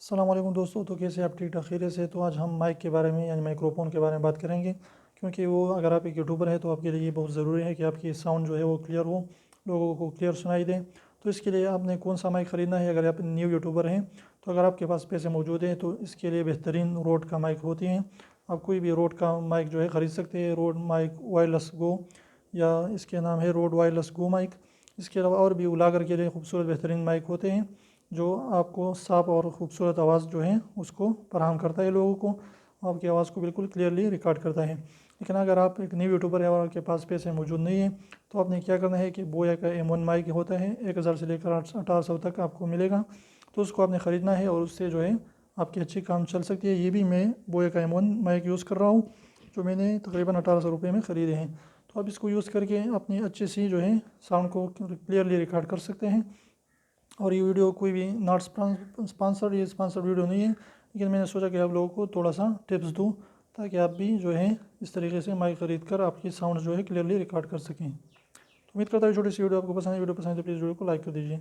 अस्सलाम वालेकुम दोस्तों। तो कैसे आप ठीक ठाक खैरियत से। तो आज हम माइक के बारे में यानी माइक्रोफोन के बारे में बात करेंगे, क्योंकि वो अगर आप एक यूट्यूबर है तो आपके लिए ये बहुत ज़रूरी है कि आपकी साउंड जो है वो क्लियर हो, लोगों को क्लियर सुनाई दे। तो इसके लिए आपने कौन सा माइक ख़रीदना है। अगर आप न्यू यूट्यूबर हैं तो अगर आपके पास पैसे मौजूद हैं तो इसके लिए बेहतरीन रोड का माइक होती हैं। आप कोई भी रोड का माइक जो है ख़रीद सकते हैं। रोड माइक वायरलेस गो, या इसके नाम है रोड वायरलेस गो माइक। इसके अलावा और भी उलागर के लिए खूबसूरत बेहतरीन माइक होते हैं जो आपको साफ़ और ख़ूबसूरत आवाज़ जो है उसको फराहम करता है, लोगों को आपकी आवाज़ को बिल्कुल क्लियरली रिकॉर्ड करता है। लेकिन अगर आप एक न्यू यूट्यूबर है और आपके पास पैसे मौजूद नहीं है तो आपने क्या करना है कि बोया का M1 माइक होता है, 1000 से लेकर 1800 तक आपको मिलेगा। तो उसको आपने ख़रीदना है और उससे जो है आपकी अच्छी काम चल सकती है। ये भी मैं बोया का M1 माइक यूज़ कर रहा हूँ, जो मैंने तकरीबन 1800 रुपये में ख़रीदे हैं। तो आप इसको यूज़ करके अपनी अच्छी सी जो है साउंड को क्लियरली रिकॉर्ड कर सकते हैं। और ये वीडियो कोई भी नॉट स्पॉन्सर्ड, ये स्पॉन्सर्ड वीडियो नहीं है, लेकिन मैंने सोचा कि आप लोगों को थोड़ा सा टिप्स दूँ ताकि आप भी जो है इस तरीके से माइक ख़रीद कर आपकी साउंड जो है क्लियरली रिकॉर्ड कर सकें। तो उम्मीद करता हूँ छोटी सी वीडियो आपको पसंद है। वीडियो पसंद है तो प्लीज़ वीडियो को लाइक कर दीजिए।